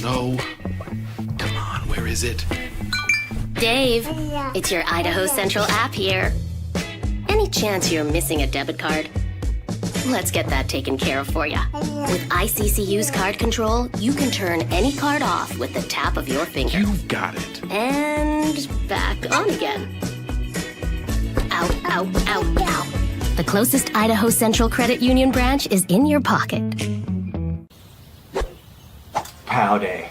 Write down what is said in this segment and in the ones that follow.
No. Come on, where is it? Dave, it's your Idaho Central app here. Any chance you're missing a debit card? Let's get that taken care of for you. With ICCU's card control, you can turn any card off with the tap of your finger. You've got it. And back on again. Out, out, out, out. The closest Idaho Central Credit Union branch is in your pocket. Pow day.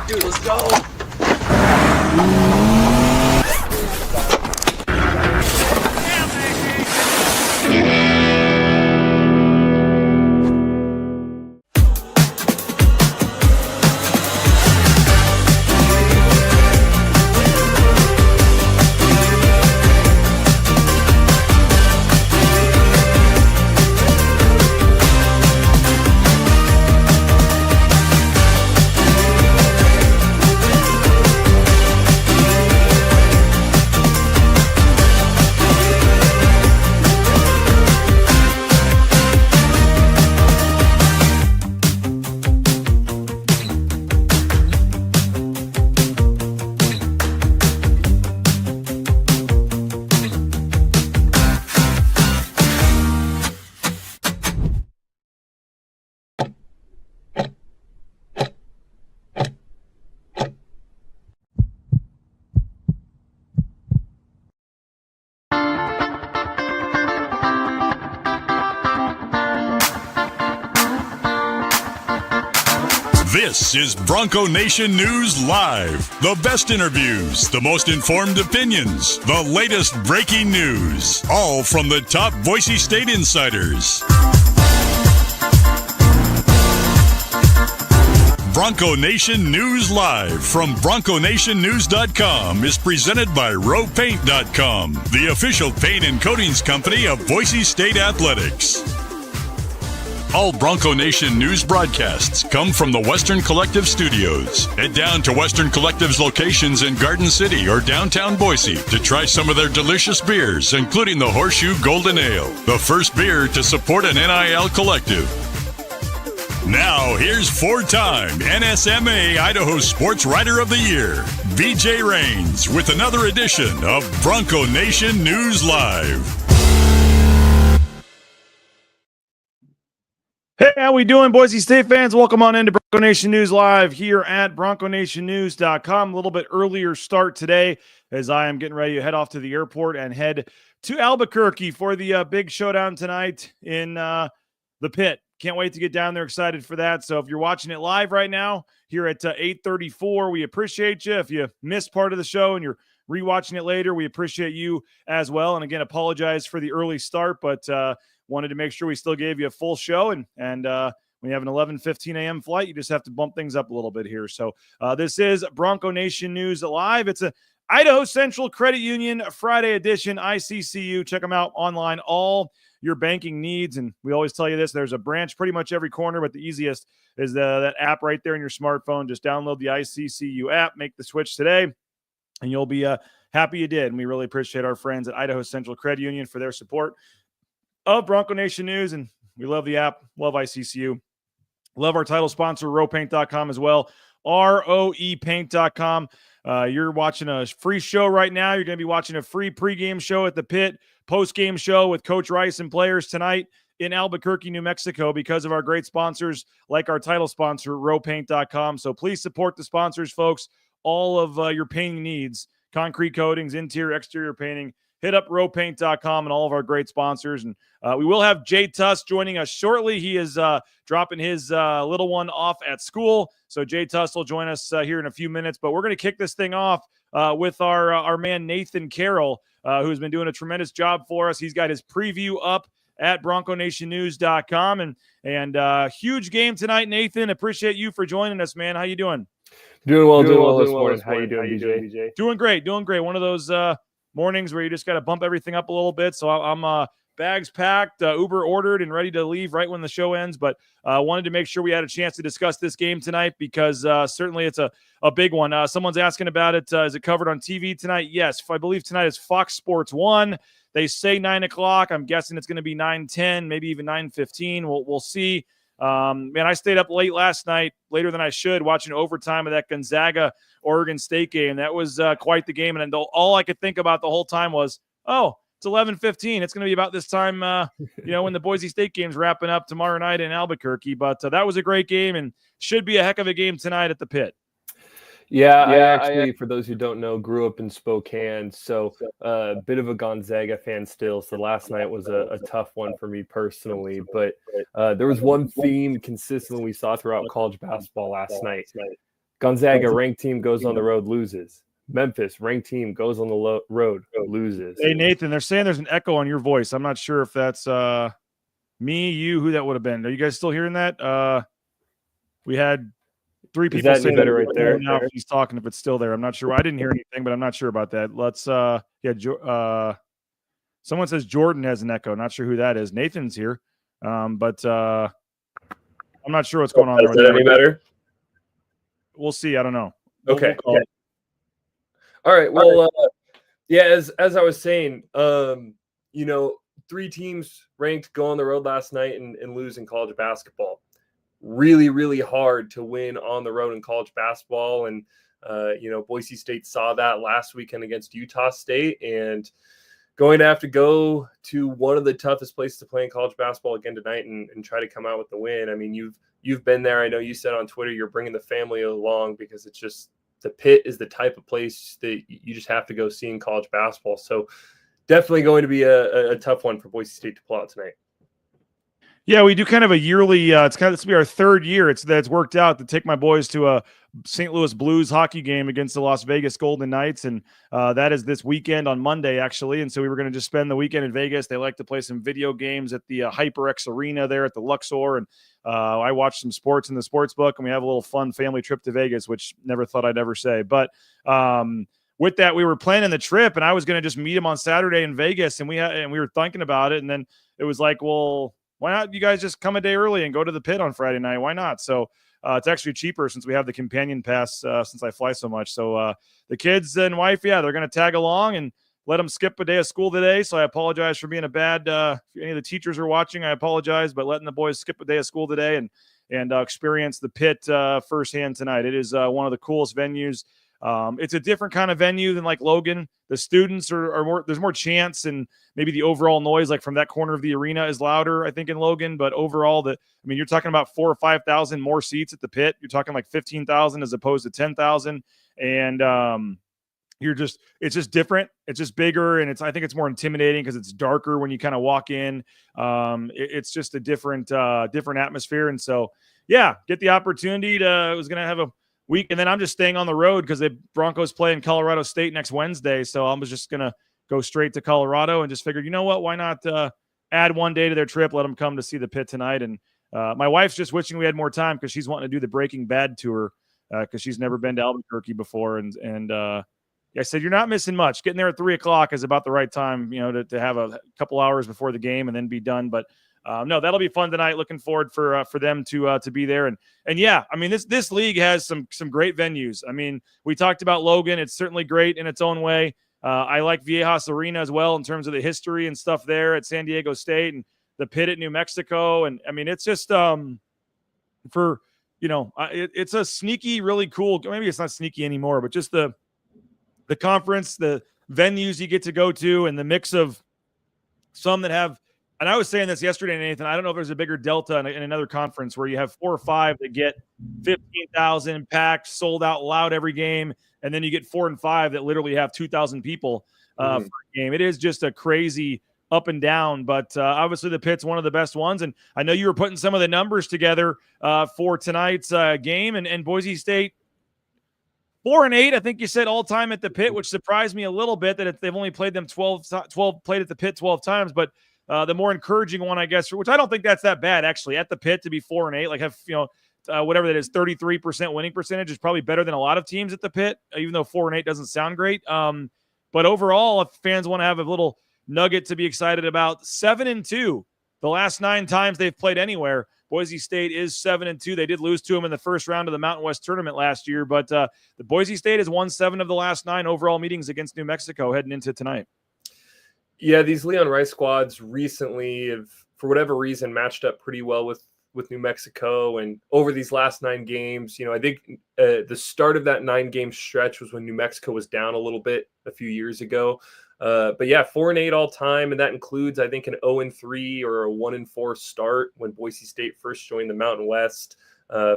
Dude, let's go. This is Bronco Nation News Live. The best interviews, the most informed opinions, the latest breaking news, all from the top Boise State insiders. Bronco Nation News Live from BroncoNationNews.com is presented by RowPaint.com, the official paint and coatings company of Boise State Athletics. All Bronco Nation news broadcasts come from the Western Collective Studios. Head down to Western Collective's locations in Garden City or downtown Boise to try some of their delicious beers, including the Horseshoe Golden Ale, the first beer to support an NIL collective. Now, here's four-time NSMA Idaho Sports Writer of the Year, BJ Rains, with another edition of Bronco Nation News Live. Hey, how we doing, Boise State fans? Welcome on into Bronco Nation News Live here at BroncoNationNews.com. A little bit earlier start today as I am getting ready to head off to the airport and head to Albuquerque for the big showdown tonight in the pit. Can't wait to get down there. Excited for that. So if you're watching it live right now here at 8:34, we appreciate you. If you missed part of the show and you're rewatching it later, we appreciate you as well. And again, apologize for the early start, but wanted to make sure we still gave you a full show. And when you have an 11:15 a.m. flight, you just have to bump things up a little bit here. So this is Bronco Nation News Live. It's a Idaho Central Credit Union Friday edition, ICCU. Check them out online, all your banking needs. And we always tell you this, there's a branch pretty much every corner, but the easiest is that app right there in your smartphone. Just download the ICCU app, make the switch today, and you'll be happy you did. And we really appreciate our friends at Idaho Central Credit Union for their support of Bronco Nation News. And we love the app, love ICCU. Love our title sponsor, RowPaint.com as well, ROEPaint.com. You're watching a free show right now. You're going to be watching a free pregame show at the pit, postgame show with Coach Rice and players tonight in Albuquerque, New Mexico, because of our great sponsors like our title sponsor, RowPaint.com. So please support the sponsors, folks. All of your painting needs, concrete coatings, interior, exterior painting, hit up RowPaint.com and all of our great sponsors. And we will have Jay Tust joining us shortly. He is dropping his little one off at school. So Jay Tust will join us here in a few minutes. But we're going to kick this thing off with our man Nathan Carroll, who's been doing a tremendous job for us. He's got his preview up at BroncoNationNews.com. And huge game tonight, Nathan. Appreciate you for joining us, man. How you doing? Doing well this morning. How you doing, BJ? Doing great. One of those mornings where you just got to bump everything up a little bit. So I'm bags packed, Uber ordered, and ready to leave right when the show ends. But wanted to make sure we had a chance to discuss this game tonight because certainly it's a big one. Someone's asking about it. Is it covered on TV tonight? Yes. I believe tonight is Fox Sports 1. They say 9 o'clock. I'm guessing it's going to be 9:10, maybe even 9:15. We'll see. Man, I stayed up late last night, later than I should, watching overtime of that Gonzaga-Oregon State game. That was quite the game, and all I could think about the whole time was, oh, it's 11:15. It's going to be about this time, when the Boise State game's wrapping up tomorrow night in Albuquerque. But that was a great game and should be a heck of a game tonight at the Pit. Yeah, I actually, for those who don't know, grew up in Spokane, so a bit of a Gonzaga fan still. So last night was a tough one for me personally, but there was one theme consistently we saw throughout college basketball last night. Gonzaga, ranked team, goes on the road, loses. Memphis, ranked team, goes on the road, loses. Hey, Nathan, they're saying there's an echo on your voice. I'm not sure if that's me, you, who that would have been. Are you guys still hearing that? We had 3 people say better right there. Now if he's talking, if it's still there. I'm not sure. I didn't hear anything, but I'm not sure about that. Let's someone says Jordan has an echo. Not sure who that is. Nathan's here. But I'm not sure what's going on there. Is that any better? We'll see. I don't know. Okay. All right. Well, as I was saying, 3 teams ranked go on the road last night and lose in college basketball. Really, really hard to win on the road in college basketball. And, Boise State saw that last weekend against Utah State and going to have to go to one of the toughest places to play in college basketball again tonight and try to come out with the win. I mean, you've been there. I know you said on Twitter you're bringing the family along because it's just the Pit is the type of place that you just have to go see in college basketball. So definitely going to be a tough one for Boise State to pull out tonight. Yeah, we do kind of a yearly. This will be our 3rd year. It's worked out to take my boys to a St. Louis Blues hockey game against the Las Vegas Golden Knights, and that is this weekend on Monday, actually. And so we were going to just spend the weekend in Vegas. They like to play some video games at the HyperX Arena there at the Luxor, and I watched some sports in the sports book, and we have a little fun family trip to Vegas, which never thought I'd ever say. But with that, we were planning the trip, and I was going to just meet him on Saturday in Vegas, and we were thinking about it, and then it was like, well, why not you guys just come a day early and go to the Pit on Friday night? Why not? So it's actually cheaper since we have the companion pass since I fly so much. So the kids and wife, they're going to tag along and let them skip a day of school today. So I apologize for being a bad if any of the teachers are watching, I apologize, but letting the boys skip a day of school today and experience the Pit firsthand tonight. It is one of the coolest venues. It's a different kind of venue than like Logan. The students are more, there's more chants and maybe the overall noise, like from that corner of the arena is louder, I think, in Logan, but overall you're talking about 4,000 or 5,000 more seats at the Pit. You're talking like 15,000 as opposed to 10,000. And, it's just different. It's just bigger. And I think it's more intimidating because it's darker when you kind of walk in. It's just a different atmosphere. And so, get the opportunity I was going to have a week, and then I'm just staying on the road because the Broncos play in Colorado State next Wednesday. So I was just going to go straight to Colorado and just figured, you know what, why not add one day to their trip, let them come to see the Pit tonight. And my wife's just wishing we had more time because she's wanting to do the Breaking Bad tour because she's never been to Albuquerque before. And I said, you're not missing much. Getting there at 3:00 is about the right time, to have a couple hours before the game and then be done. But no, that'll be fun tonight. Looking forward for them to be there. And this league has some great venues. I mean, we talked about Logan. It's certainly great in its own way. I like Viejas Arena as well in terms of the history and stuff there at San Diego State and the Pit at New Mexico. And I mean, it's just it's a sneaky, really cool. Maybe it's not sneaky anymore, but just the conference, the venues you get to go to, and the mix of some that have. And I was saying this yesterday, Nathan, I don't know if there's a bigger delta in another conference where you have 4 or 5 that get 15,000 packed, sold out loud every game. And then you get 4 and 5 that literally have 2,000 people for a game. It is just a crazy up and down, but obviously the Pit's one of the best ones. And I know you were putting some of the numbers together for tonight's game, and Boise State 4-8, I think you said all time at the Pit, which surprised me a little bit that they've only played them 12 played at the Pit 12 times, but the more encouraging one, I guess, which I don't think that's that bad, actually, at the Pit to be 4-8, like have, whatever that is, 33% winning percentage is probably better than a lot of teams at the Pit, even though 4-8 doesn't sound great. But overall, if fans want to have a little nugget to be excited about, 7-2, the last 9 times they've played anywhere. Boise State is 7-2. They did lose to them in the first round of the Mountain West tournament last year, but the Boise State has won 7 of the last 9 overall meetings against New Mexico heading into tonight. Yeah, these Leon Rice squads recently have, for whatever reason, matched up pretty well with with New Mexico, and over these last 9 games, I think the start of that 9-game stretch was when New Mexico was down a little bit a few years ago. But yeah, 4-8 all time, and that includes, I think, an 0-3 or a 1-4 start when Boise State first joined the Mountain West.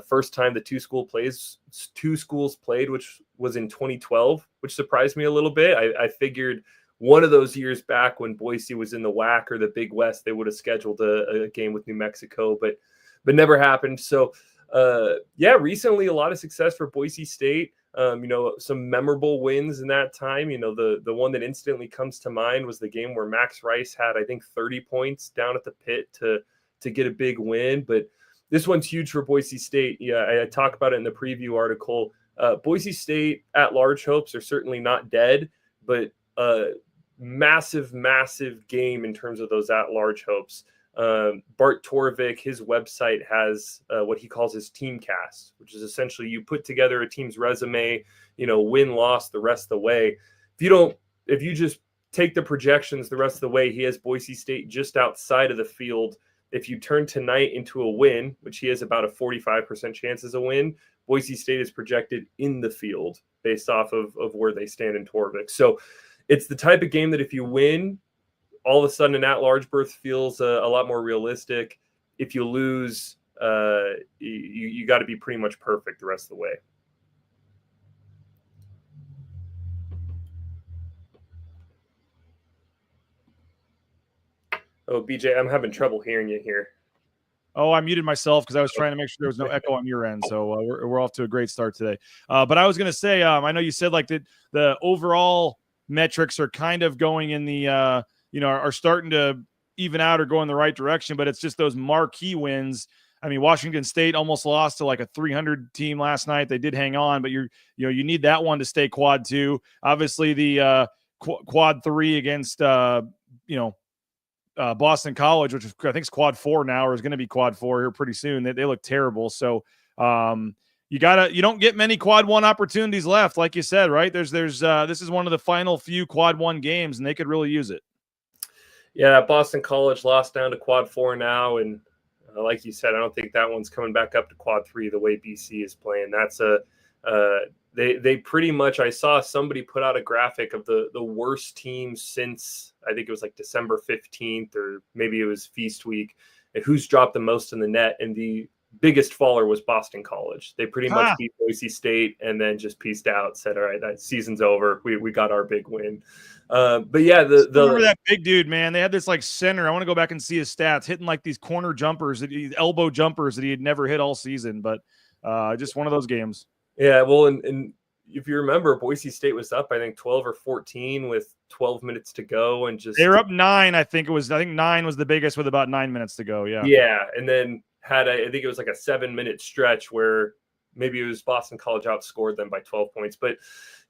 First time the two schools played, which was in 2012, which surprised me a little bit. I figured one of those years back when Boise was in the WAC or the Big West, they would have scheduled a game with New Mexico, but never happened. So recently a lot of success for Boise State. Some memorable wins in that time. The one that instantly comes to mind was the game where Max Rice had, I think, 30 points down at the pit to get a big win. But this one's huge for Boise State. Yeah, I talk about it in the preview article. Boise State at-large hopes are certainly not dead, but massive game in terms of those at-large hopes. Bart Torvik, his website has what he calls his team cast, which is essentially you put together a team's resume, win, loss the rest of the way. If you just take the projections the rest of the way, he has Boise State just outside of the field. If you turn tonight into a win, which he has about a 45% chance as a win, Boise State is projected in the field based off of where they stand in Torvik. So it's the type of game that if you win, all of a sudden an at-large berth feels a lot more realistic. If you lose, you got to be pretty much perfect the rest of the way. Oh, BJ, I'm having trouble hearing you here. Oh, I muted myself because I was trying to make sure there was no echo on your end. So we're off to a great start today. But I was going to say, I know you said like the overall metrics are kind of going in the are starting to even out or go in the right direction, but it's just those marquee wins. I mean, Washington State almost lost to like a 300 team last night. They did hang on, but you need that one to stay quad 2. Obviously, the quad 3 against Boston College, which I think is quad 4 now, or is going to be quad 4 here pretty soon. They look terrible. So you don't get many quad 1 opportunities left, like you said, right? This is one of the final few quad 1 games, and they could really use it. Yeah, Boston College lost down to quad 4 now, and like you said, I don't think that one's coming back up to quad 3 the way BC is playing. That's they pretty much, I saw somebody put out a graphic of the worst teams since, I think it was like December 15th, or maybe it was Feast Week, and who's dropped the most in the net, and the biggest faller was Boston College. They pretty much beat Boise State and then just pieced out, said, all right, that season's over. We got our big win. But yeah, remember that big dude, man. They had this like center. I want to go back and see his stats, hitting like these corner jumpers, elbow jumpers that he had never hit all season. But just one of those games. Yeah, well, and if you remember, Boise State was up, I think 12 or 14 with 12 minutes to go, and just they were up 9. I think 9 was the biggest with about 9 minutes to go. Yeah, and then had I think it was like a 7-minute stretch where maybe it was Boston College outscored them by 12 points. But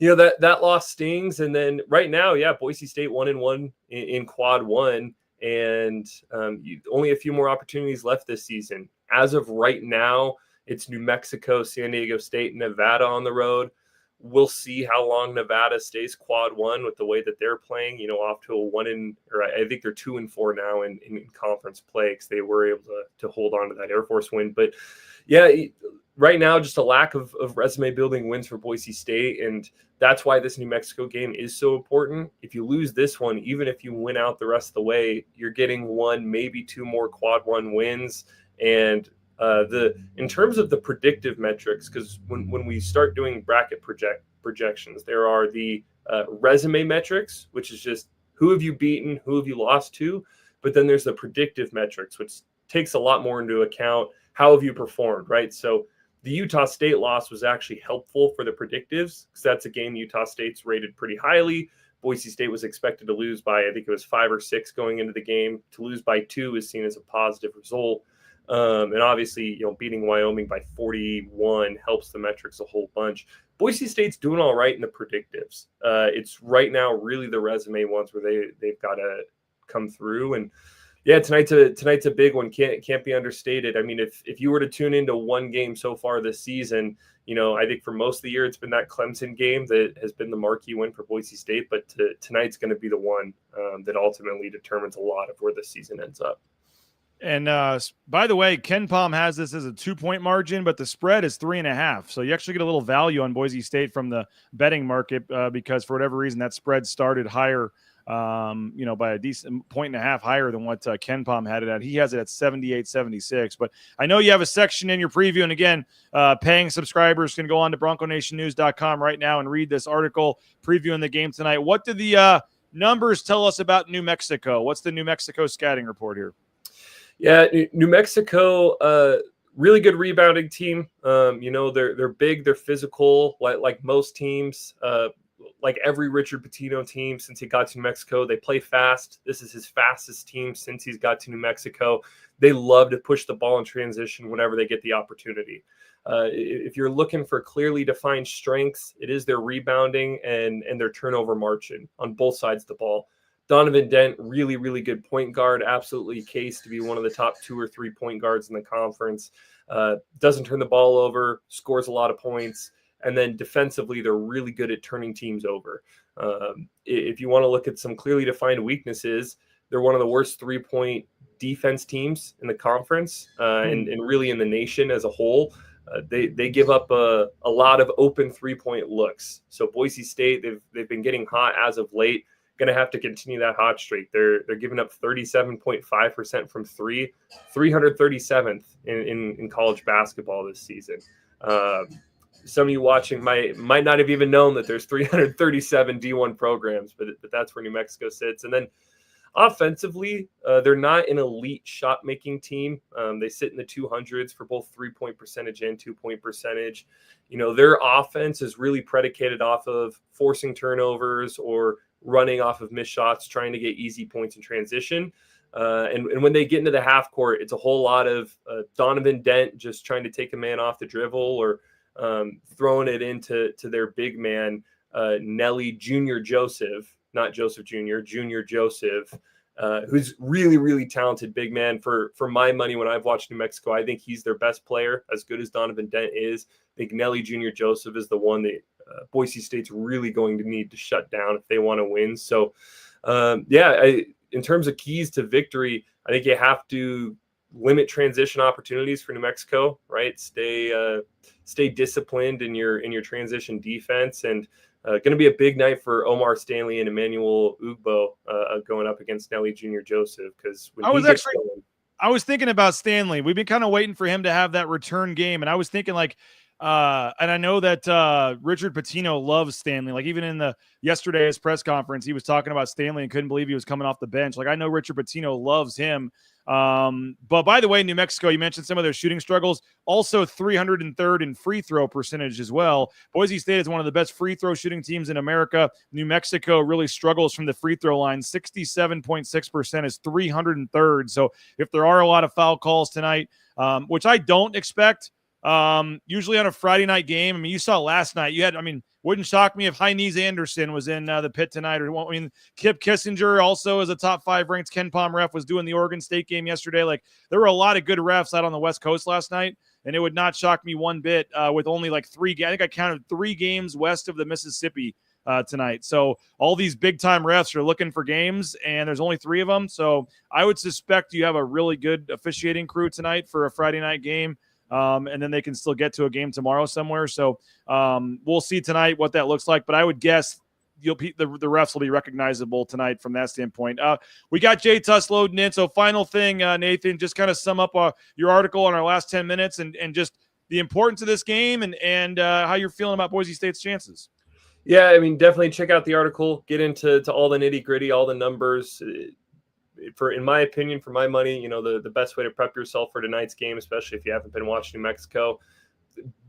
that loss stings. And then right now, Boise State 1-1 in quad 1, and only a few more opportunities left this season. As of right now, it's New Mexico, San Diego State, Nevada on the road. We'll see how long Nevada stays quad 1 with the way that they're playing, off to I think they're 2-4 now in conference play, because they were able to hold on to that Air Force win. But yeah, right now, just a lack of resume building wins for Boise State. And that's why this New Mexico game is so important. If you lose this one, even if you win out the rest of the way, you're getting 1, maybe 2 more quad 1 wins. And in terms of the predictive metrics, because when we start doing bracket projections, there are the resume metrics, which is just who have you beaten, who have you lost to, but then there's the predictive metrics, which takes a lot more into account. How have you performed, right? So the Utah State loss was actually helpful for the predictives, because that's a game Utah State's rated pretty highly. Boise State was expected to lose by, I think it was 5 or 6 going into the game. To lose by 2 is seen as a positive result. And obviously, beating Wyoming by 41 helps the metrics a whole bunch. Boise State's doing all right in the predictives. It's right now really the resume ones where they've got to come through. And yeah, tonight's a big one. Can't be understated. I mean, if you were to tune into one game so far this season, I think for most of the year it's been that Clemson game that has been the marquee win for Boise State. But tonight's going to be the one that ultimately determines a lot of where the season ends up. And by the way, Ken Palm has this as a 2-point margin, but the spread is 3.5. So you actually get a little value on Boise State from the betting market because for whatever reason that spread started higher, by a decent 1.5 higher than what Ken Palm had it at. He has it at 78.76. But I know you have a section in your preview, and again, paying subscribers can go on to BroncoNationNews.com right now and read this article previewing the game tonight. What did the numbers tell us about New Mexico? What's the New Mexico scouting report here? Yeah, New Mexico, really good rebounding team. They're big, they're physical, like most teams. Like every Richard Pitino team since he got to New Mexico, they play fast. This is his fastest team since he's got to New Mexico. They love to push the ball in transition whenever they get the opportunity. If you're looking for clearly defined strengths, it is their rebounding and their turnover margin on both sides of the ball. Donovan Dent, really, really good point guard, absolutely cased to be one of the top 2 or 3 point guards in the conference. Doesn't turn the ball over, scores a lot of points. And then defensively, they're really good at turning teams over. If you want to look at some clearly defined weaknesses, they're one of the worst 3-point defense teams in the conference and really in the nation as a whole. They give up a lot of open 3-point looks. So Boise State, they've been getting hot as of late. Going to have to continue that hot streak. They're giving up 37.5% from 3, 337th in college basketball this season. Some of you watching might not have even known that there's 337 D1 programs, but that's where New Mexico sits. And then offensively, they're not an elite shot-making team. They sit in the 200s for both 3-point percentage and 2-point percentage. Their offense is really predicated off of forcing turnovers or running off of missed shots, trying to get easy points in transition. And when they get into the half court, it's a whole lot of Donovan Dent just trying to take a man off the dribble or throwing it into their big man, Nelly Jr. Joseph, not Joseph Jr., Junior Joseph, who's really, really talented big man. For my money, when I've watched New Mexico, I think he's their best player, as good as Donovan Dent is. I think Nelly Jr. Joseph is the one that Boise State's really going to need to shut down if they want to win. So, in terms of keys to victory, I think you have to limit transition opportunities for New Mexico, right? Stay disciplined in your transition defense, and going to be a big night for Omar Stanley and Emmanuel Ugbo going up against Nelly Jr. Joseph. Because I was thinking about Stanley. We've been kind of waiting for him to have that return game, and I was thinking and I know that Richard Pitino loves Stanley. Like even in yesterday's press conference, he was talking about Stanley and couldn't believe he was coming off the bench. Like I know Richard Pitino loves him. But by the way, New Mexico, you mentioned some of their shooting struggles, also 303rd in free throw percentage as well. Boise State is one of the best free throw shooting teams in America. New Mexico really struggles from the free throw line. 67.6% is 303rd. So if there are a lot of foul calls tonight, which I don't expect, usually on a Friday night game, I mean, you saw last night, wouldn't shock me if Hynese Anderson was in the pit tonight. Kip Kissinger also is a top 5 ranked Ken Palm ref, was doing the Oregon State game yesterday. Like there were a lot of good refs out on the West Coast last night, and it would not shock me one bit with only like 3. I think I counted 3 games west of the Mississippi tonight. So all these big time refs are looking for games, and there's only 3 of them. So I would suspect you have a really good officiating crew tonight for a Friday night game. And then they can still get to a game tomorrow somewhere. So we'll see tonight what that looks like. But I would guess the refs will be recognizable tonight from that standpoint. We got Jay Tust loading in. So final thing, Nathan, just kind of sum up your article on our last 10 minutes and just the importance of this game and how you're feeling about Boise State's chances. Yeah, definitely check out the article. Get into all the nitty gritty, all the numbers. In my opinion, for my money, the best way to prep yourself for tonight's game, especially if you haven't been watching New Mexico,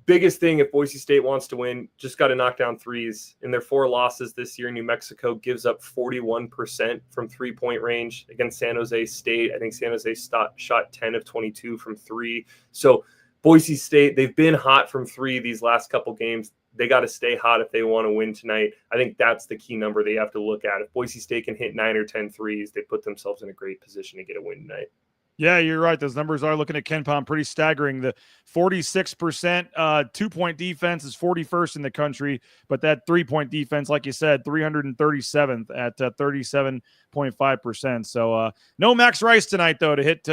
biggest thing if Boise State wants to win, just got to knock down threes. In their 4 losses this year, New Mexico gives up 41% from 3-point range against San Jose State. I think San Jose shot 10 of 22 from 3. So Boise State, they've been hot from 3 these last couple games. They got to stay hot if they want to win tonight. I think that's the key number they have to look at. If Boise State can hit 9 or 10 threes, they put themselves in a great position to get a win tonight. Yeah, you're right. Those numbers are looking at KenPom pretty staggering. The 46% 2-point defense is 41st in the country, but that 3-point defense, like you said, 337th at 37.5%. So no Max Rice tonight, though, to hit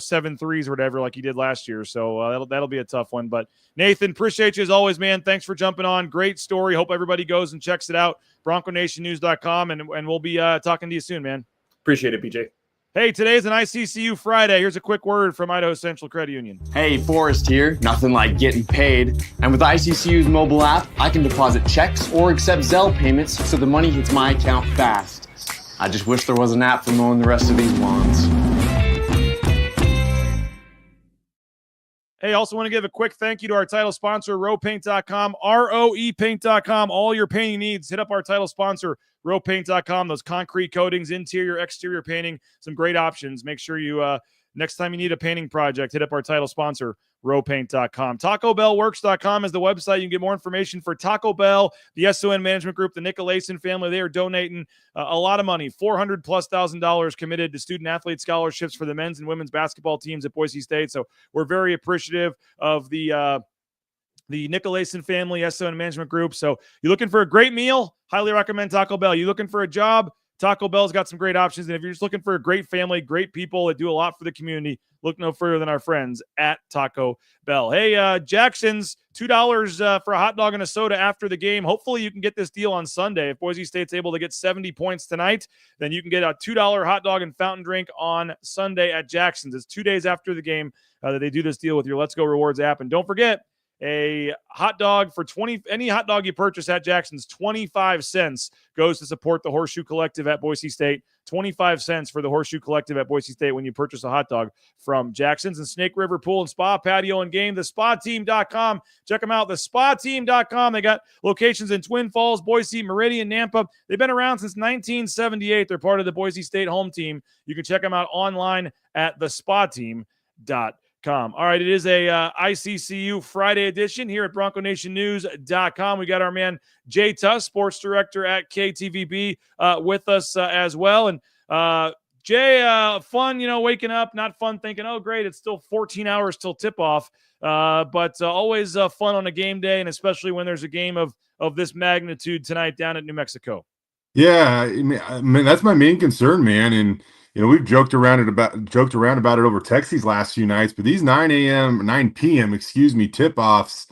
7 threes or whatever like he did last year. So that'll be a tough one. But Nathan, appreciate you as always, man. Thanks for jumping on. Great story. Hope everybody goes and checks it out. BroncoNationNews.com, and we'll be talking to you soon, man. Appreciate it, BJ. Hey, today's an ICCU Friday. Here's a quick word from Idaho Central Credit Union. Hey, Forrest here. Nothing like getting paid. And with ICCU's mobile app, I can deposit checks or accept Zelle payments so the money hits my account fast. I just wish there was an app for mowing the rest of these lawns. Hey, also want to give a quick thank you to our title sponsor, roepaint.com, roepaint.com. All your painting needs, hit up our title sponsor, roepaint.com. Those concrete coatings, interior, exterior painting, some great options. Make sure you, next time you need a painting project, hit up our title sponsor, roepaint.com. TacoBellWorks.com is the website. You can get more information for Taco Bell, the SON Management Group, the Nicolason family. They are donating a lot of money, $400,000+ committed to student athlete scholarships for the men's and women's basketball teams at Boise State. So we're very appreciative of the Nicolason family, SON Management Group. So you're looking for a great meal? Highly recommend Taco Bell. You looking for a job? Taco Bell's got some great options. And if you're just looking for a great family, great people that do a lot for the community, look no further than our friends at Taco Bell. Hey, Jackson's $2 for a hot dog and a soda after the game. Hopefully you can get this deal on Sunday. If Boise State's able to get 70 points tonight, then you can get a $2 hot dog and fountain drink on Sunday at Jackson's. It's 2 days after the game that they do this deal with your Let's Go Rewards app. And don't forget, a hot dog for any hot dog you purchase at Jackson's, 25 cents goes to support the Horseshoe Collective at Boise State. 25 cents for the Horseshoe Collective at Boise State when you purchase a hot dog from Jackson's. And Snake River Pool and Spa, Patio and Game, thespateam.com. Check them out, thespateam.com. They got locations in Twin Falls, Boise, Meridian, Nampa. They've been around since 1978. They're part of the Boise State home team. You can check them out online at thespateam.com. All right, it is a ICCU Friday edition here at BroncoNationNews.com. We got our man Jay Tust, sports director at KTVB, with us as well. And Jay, fun, waking up, not fun thinking, oh, great, it's still 14 hours till tip-off, but always fun on a game day, and especially when there's a game of this magnitude tonight down at New Mexico. Yeah, I mean that's my main concern, man, and we've joked around about it over text these last few nights, but these 9 p.m. tip-offs,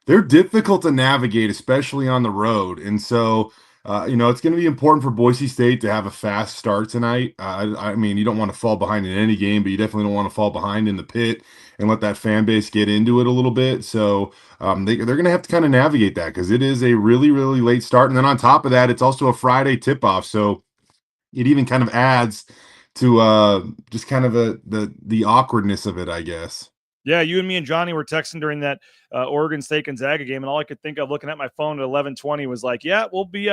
they're difficult to navigate, especially on the road. And so, it's going to be important for Boise State to have a fast start tonight. I mean, you don't want to fall behind in any game, but you definitely don't want to fall behind in the pit and let that fan base get into it a little bit. So they're going to have to kind of navigate that because it is a really, really late start. And then on top of that, it's also a Friday tip-off. So it even kind of adds to just kind of the awkwardness of it, I guess. Yeah, you and me and Johnny were texting during that Oregon State Gonzaga game, and all I could think of looking at my phone at 11:20 was like, yeah, we'll be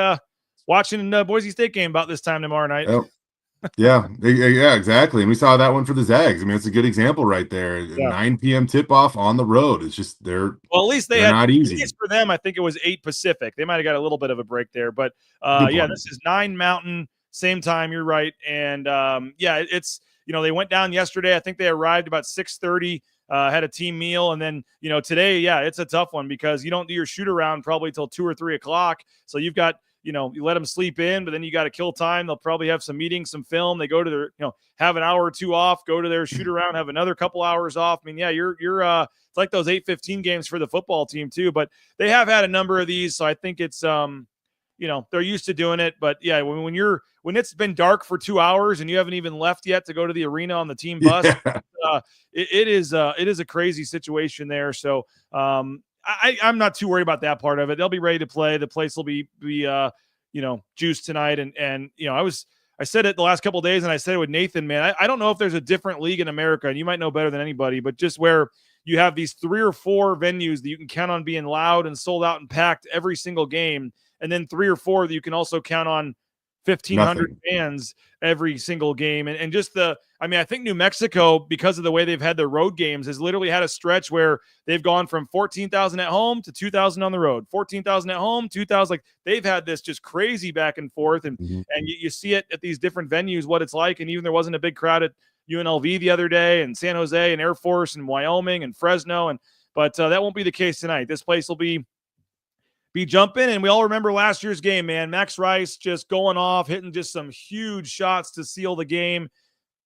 watching the Boise State game about this time tomorrow night. Oh. Yeah, exactly. And we saw that one for the Zags. I mean, it's a good example right there. Yeah. 9 p.m. tip-off on the road. It's just at least they had not easy. At least for them, I think it was 8 Pacific. They might have got a little bit of a break there, but this is 9 Mountain. Same time, you're right. And it's they went down yesterday. I think they arrived about 6:30, had a team meal, and then today, it's a tough one because you don't do your shoot around probably till 2 or 3 o'clock. So you've got you let them sleep in, but then you got to kill time. They'll probably have some meetings, some film. They go to their have an hour or two off, go to their shoot around, have another couple hours off. I mean, you're it's like those 8:15 games for the football team too. But they have had a number of these, so I think it's they're used to doing it. But yeah, when it's been dark for 2 hours and you haven't even left yet to go to the arena on the team bus, it is a crazy situation there. So I'm not too worried about that part of it. They'll be ready to play. The place will be juiced tonight. And I said it the last couple of days, and I said it with Nathan, man, I don't know if there's a different league in America, and you might know better than anybody, but just where you have these 3 or 4 venues that you can count on being loud and sold out and packed every single game. And then 3 or 4 that you can also count on 1,500 fans every single game. And just I think New Mexico, because of the way they've had their road games, has literally had a stretch where they've gone from 14,000 at home to 2,000 on the road, 14,000 at home, 2,000. Like they've had this just crazy back and forth. And, and you see it at these different venues, what it's like. And even there wasn't a big crowd UNLV the other day, and San Jose, and Air Force, and Wyoming, and Fresno, but that won't be the case tonight. This place will be jumping, and we all remember last year's game, man. Max Rice just going off, hitting just some huge shots to seal the game.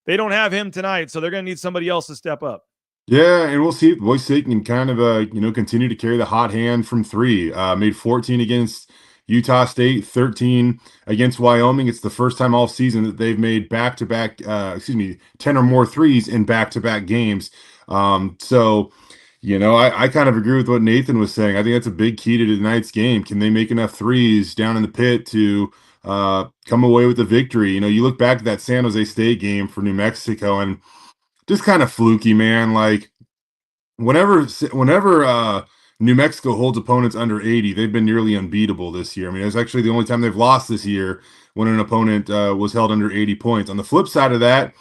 They don't have him tonight, so they're going to need somebody else to step up. Yeah, and we'll see if Boise State can kind of continue to carry the hot hand from three. Made 14 against Utah State, 13 against Wyoming. It's the first time all season that they've made 10 or more threes in back-to-back games. So I kind of agree with what Nathan was saying. I think that's a big key to tonight's game. Can they make enough threes down in the pit to come away with the victory? You look back at that San Jose State game for New Mexico, and just kind of fluky, man. Like whenever New Mexico holds opponents under 80, they've been nearly unbeatable this year. I mean, it's actually the only time they've lost this year when an opponent was held under 80 points. On the flip side of that,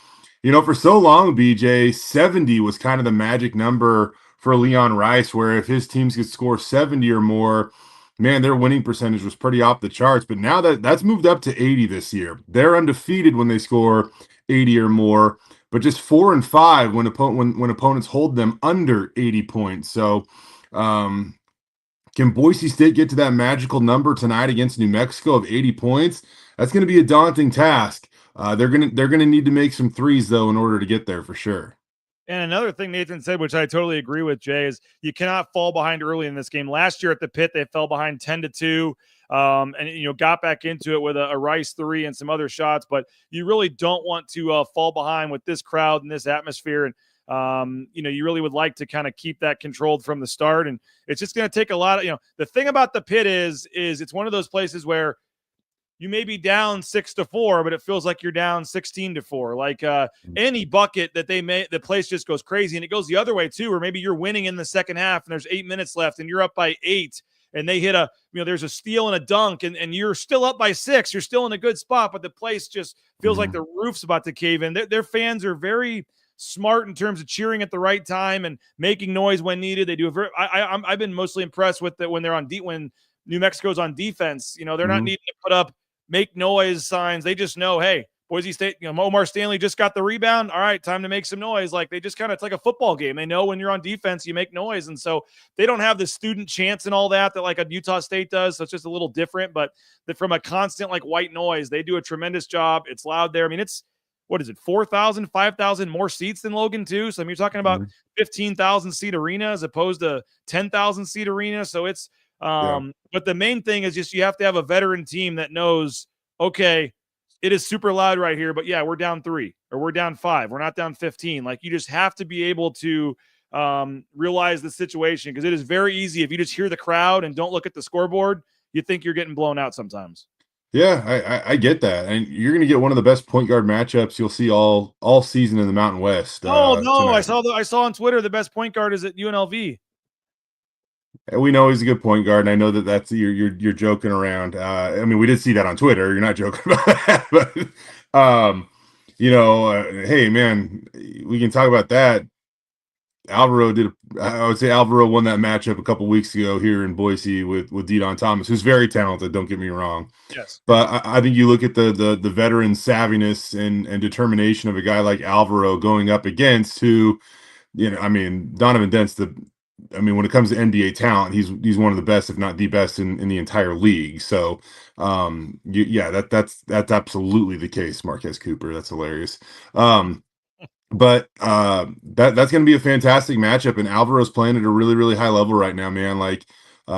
for so long, BJ, 70 was kind of the magic number for Leon Rice, where if his teams could score 70 or more, man, their winning percentage was pretty off the charts. But now that's moved up to 80 this year. They're undefeated when they score 80 or more, but just 4-5 when opponents hold them under 80 points. So can Boise State get to that magical number tonight against New Mexico of 80 points? That's going to be a daunting task. They're gonna need to make some threes, though, in order to get there for sure. And another thing Nathan said, which I totally agree with, Jay, is you cannot fall behind early in this game. Last year at the pit, they fell behind 10-2, and got back into it with a Rice 3 and some other shots. But you really don't want to fall behind with this crowd and this atmosphere. And you really would like to kind of keep that controlled from the start. And it's just going to take a lot of the thing about the pit is it's one of those places where you may be down 6-4, but it feels like you're down 16-4. Like any bucket that they make, the place just goes crazy. And it goes the other way too, or maybe you're winning in the second half and there's 8 minutes left and you're up by 8 and they hit there's a steal and a dunk and you're still up by 6. You're still in a good spot, but the place just feels like the roof's about to cave in. Their fans are very smart in terms of cheering at the right time and making noise when needed. They do I've been mostly impressed with that when they're when New Mexico's on defense. They're not needing to put up make noise signs. They just know, hey, Boise State, Omar Stanley just got the rebound. All right, time to make some noise. Like they just it's like a football game. They know when you're on defense, you make noise. And so they don't have the student chants and all that like a Utah State does. So it's just a little different, but from a constant white noise, they do a tremendous job. It's loud there. I mean, it's, what is it? 4,000, 5,000 more seats than Logan too. So you're talking about 15,000 seat arena as opposed to 10,000 seat arena. So it's, but the main thing is just you have to have a veteran team that knows, okay, it is super loud right here, but yeah, we're down 3 or we're down 5. We're not down 15. Like you just have to be able to realize the situation because it is very easy if you just hear the crowd and don't look at the scoreboard, you think you're getting blown out sometimes. Yeah, I get that. And you're going to get one of the best point guard matchups you'll see all season in the Mountain West. Oh, no, tonight. I saw on Twitter the best point guard is at UNLV. We know he's a good point guard, and I know that's you're joking around. I mean, we did see that on Twitter. You're not joking about that, but hey man, we can talk about that. I would say Alvaro won that matchup a couple weeks ago here in Boise with Dejon Thomas, who's very talented. Don't get me wrong. Yes, but I think you look at the veteran savviness and determination of a guy like Alvaro going up against who, I mean, Donovan Dent's when it comes to NBA talent, he's one of the best, if not the best in the entire league. So, that's absolutely the case. Marquez Cooper, that's hilarious. But that's going to be a fantastic matchup, and Alvaro's playing at a really, really high level right now, man. Like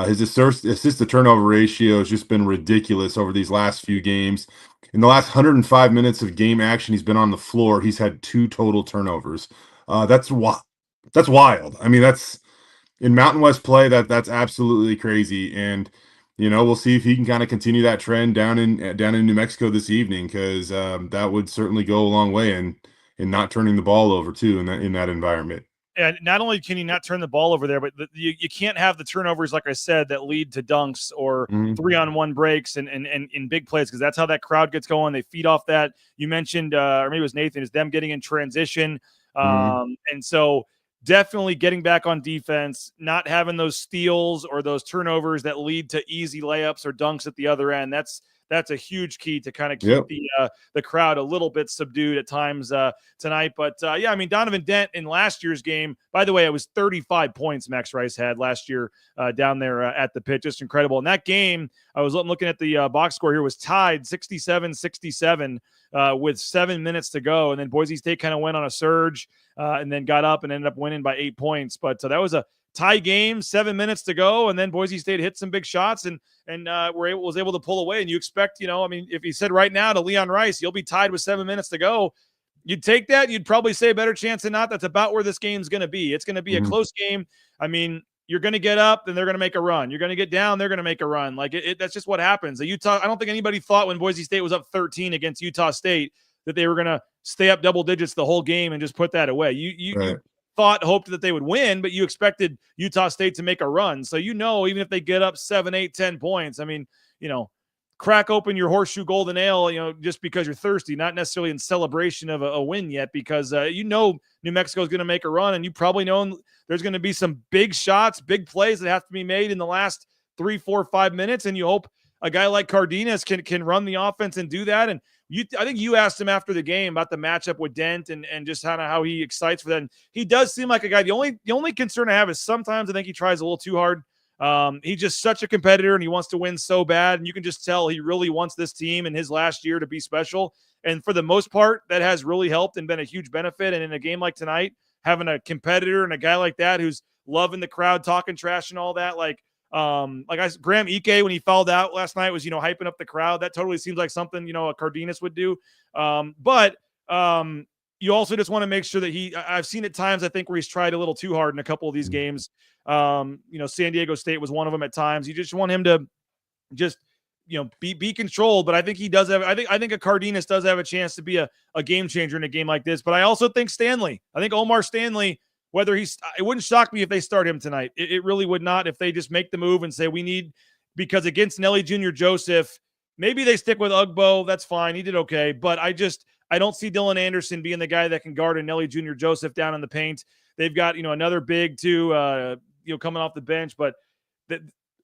his assist to turnover ratio has just been ridiculous over these last few games. In the last 105 minutes of game action, he's been on the floor. He's had 2 total turnovers. That's wild. I mean, that's in Mountain West play. That's absolutely crazy. And we'll see if he can kind of continue that trend down in New Mexico this evening, because that would certainly go a long way in not turning the ball over too in that environment. And not only can you not turn the ball over there, but you can't have the turnovers, like I said, that lead to dunks or 3-on-1 breaks and in big plays, because that's how that crowd gets going. They feed off that. You mentioned, or maybe it was Nathan, is them getting in transition. And so definitely getting back on defense, not having those steals or those turnovers that lead to easy layups or dunks at the other end. That's that's a huge key to kind of keep Yep. the crowd a little bit subdued at times tonight. But yeah, I mean, Donovan Dent in last year's game, by the way, it was 35 points Max Rice had last year down there at the pit. Just incredible. In that game, I was looking at the box score here, was tied 67-67 with 7 minutes to go. And then Boise State kind of went on a surge and then got up and ended up winning by 8 points. But that was a tie game, 7 minutes to go, and then Boise State hit some big shots and was able to pull away. And you expect, I mean, if you said right now to Leon Rice, you'll be tied with 7 minutes to go, you'd take that. You'd probably say better chance than not. That's about where this game's going to be. It's going to be a close game. I mean, you're going to get up, then they're going to make a run. You're going to get down, they're going to make a run. Like that's just what happens. I don't think anybody thought when Boise State was up 13 against Utah State that they were going to stay up double digits the whole game and just put that away. You hoped that they would win, but you expected Utah State to make a run. So, even if they get up 7, 8, 10 points, I mean, crack open your horseshoe golden ale, just because you're thirsty, not necessarily in celebration of a win yet, because New Mexico is going to make a run, and you probably know there's going to be some big shots, big plays that have to be made in the last 3, 4, 5 minutes, and you hope a guy like Cardenas can run the offense and do that. And I think you asked him after the game about the matchup with Dent and just kind of how he excites for that. And he does seem like a guy. The only concern I have is sometimes I think he tries a little too hard. He's just such a competitor, and he wants to win so bad. And you can just tell he really wants this team in his last year to be special. And for the most part, that has really helped and been a huge benefit. And in a game like tonight, having a competitor and a guy like that who's loving the crowd, talking trash and all that, Graham Ike, when he fouled out last night, was, hyping up the crowd. That totally seems like something, a Cardenas would do. But you also just want to make sure that I've seen at times, I think, where he's tried a little too hard in a couple of these games. San Diego State was one of them at times. You just want him to just, be controlled. But I think he does have, I think a Cardenas does have a chance to be a game changer in a game like this. But I also think Omar Stanley, it wouldn't shock me if they start him tonight. It really would not, if they just make the move and say because against Nelly Jr. Joseph, maybe they stick with Ugbo. That's fine. He did okay. But I don't see Dylan Anderson being the guy that can guard a Nelly Jr. Joseph down in the paint. They've got, another big too, coming off the bench. But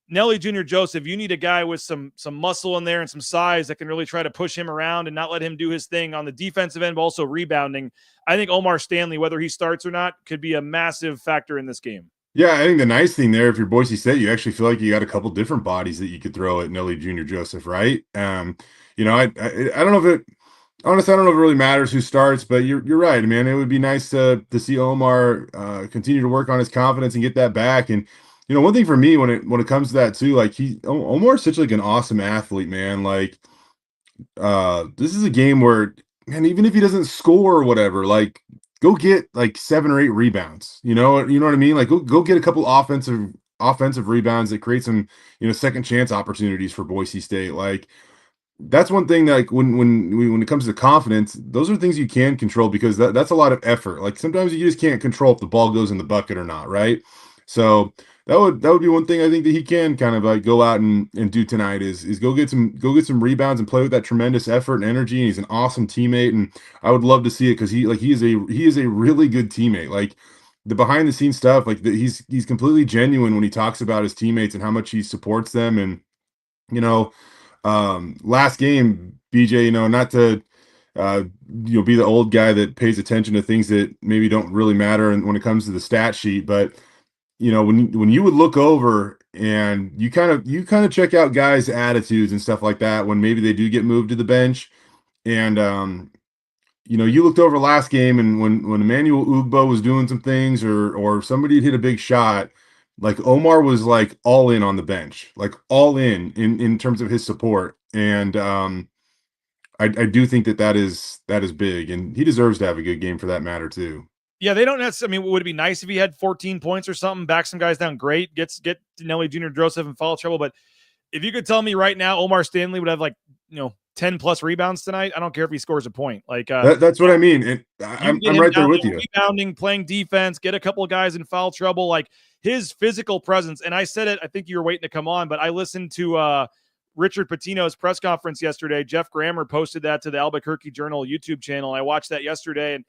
Nelly Jr. Joseph, you need a guy with some muscle in there and some size that can really try to push him around and not let him do his thing on the defensive end, but also rebounding. I think Omar Stanley, whether he starts or not, could be a massive factor in this game. Yeah, I think the nice thing there, if you're Boise State, you actually feel like you got a couple different bodies that you could throw at Nelly Jr. Joseph, right? I don't know if honestly, I don't know if it really matters who starts, but you're right, man. It would be nice to see Omar continue to work on his confidence and get that back. And one thing for me when it comes to that too, like Omar's such like an awesome athlete, man. Like this is a game where, man, even if he doesn't score or whatever, like go get like 7 or 8 rebounds. You know what I mean? Like go get a couple offensive rebounds that create some second chance opportunities for Boise State. Like that's one thing that, like, when it comes to confidence, those are things you can control, because that's a lot of effort. Like sometimes you just can't control if the ball goes in the bucket or not, right? So that would be one thing I think that he can kind of like go out and do tonight is go get some rebounds and play with that tremendous effort and energy. And he's an awesome teammate, and I would love to see it, because he is a really good teammate. Like the behind the scenes stuff, like he's completely genuine when he talks about his teammates and how much he supports them. And last game, BJ, not to be the old guy that pays attention to things that maybe don't really matter and when it comes to the stat sheet, but when you would look over and you kind of check out guys' attitudes and stuff like that when maybe they do get moved to the bench, and you looked over last game, and when Emmanuel Ugbo was doing some things or somebody had hit a big shot, like Omar was like all in on the bench, like all in terms of his support, and I do think that is big, and he deserves to have a good game for that matter too. Yeah, they don't necessarily. I mean, would it be nice if he had 14 points or something, back some guys down? Great, get Nelly Jr. Joseph in foul trouble. But if you could tell me right now, Omar Stanley would have 10 plus rebounds tonight, I don't care if he scores a point. Like that's what I mean. I'm right there with you. Rebounding, playing defense, get a couple of guys in foul trouble, like his physical presence. And I said it. I think you were waiting to come on, but I listened to Richard Pitino's press conference yesterday. Jeff Grammer posted that to the Albuquerque Journal YouTube channel. I watched that yesterday and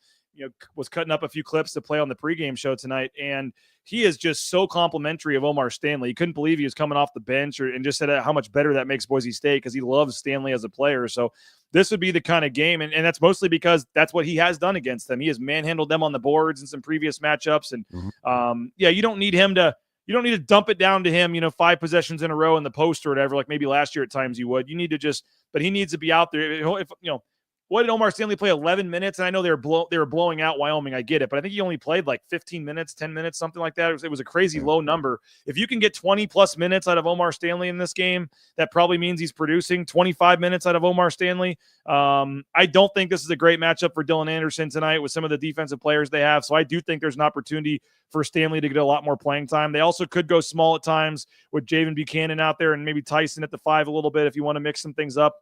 was cutting up a few clips to play on the pregame show tonight. And he is just so complimentary of Omar Stanley. He couldn't believe he was coming off the bench and just said how much better that makes Boise State because he loves Stanley as a player. So this would be the kind of game, and that's mostly because that's what he has done against them. He has manhandled them on the boards in some previous matchups, and you don't need him to dump it down to him, 5 possessions in a row in the post or whatever, like maybe last year at times you would. You need to but he needs to be out there. What did Omar Stanley play? 11 minutes? And I know they were blowing out Wyoming. I get it. But I think he only played like 15 minutes, 10 minutes, something like that. It was a crazy low number. If you can get 20-plus minutes out of Omar Stanley in this game, that probably means he's producing 25 minutes out of Omar Stanley. I don't think this is a great matchup for Dylan Anderson tonight with some of the defensive players they have. So I do think there's an opportunity for Stanley to get a lot more playing time. They also could go small at times with Javen Buchanan out there and maybe Tyson at the 5 a little bit if you want to mix some things up.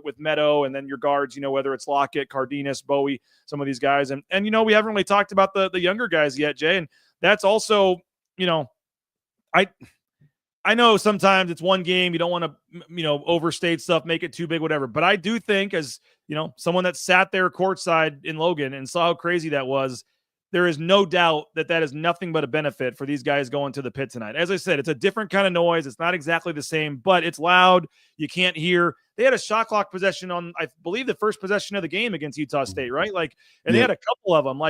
With Meadow and then your guards, whether it's Lockett, Cardenas, Bowie, some of these guys. And we haven't really talked about the younger guys yet, Jay. And that's also, I know sometimes it's one game. You don't want to, overstate stuff, make it too big, whatever. But I do think as, someone that sat there courtside in Logan and saw how crazy that was, there is no doubt that is nothing but a benefit for these guys going to the pit tonight. As I said, it's a different kind of noise. It's not exactly the same, but it's loud. You can't hear. They had a shot clock possession on, I believe, the first possession of the game against Utah State, right? They had a couple of them.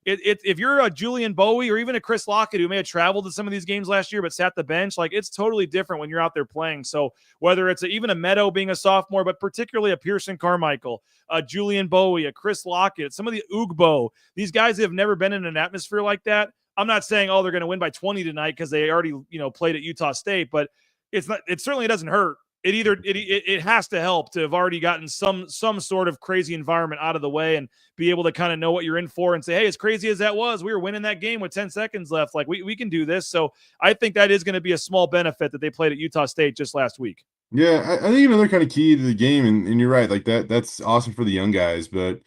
If you're a Julian Bowie or even a Chris Lockett who may have traveled to some of these games last year but sat the bench, it's totally different when you're out there playing. So whether it's even a Meadow being a sophomore, but particularly a Pearson Carmichael, a Julian Bowie, a Chris Lockett, some of the Ugbo, these guys have never been in an atmosphere like that. I'm not saying, they're going to win by 20 tonight because they already, played at Utah State, but it certainly doesn't hurt. It has to help to have already gotten some sort of crazy environment out of the way and be able to kind of know what you're in for and say, hey, as crazy as that was, we were winning that game with 10 seconds left. We can do this. So I think that is going to be a small benefit that they played at Utah State just last week. Yeah, I think another kind of key to the game, and you're right, that's awesome for the young guys, but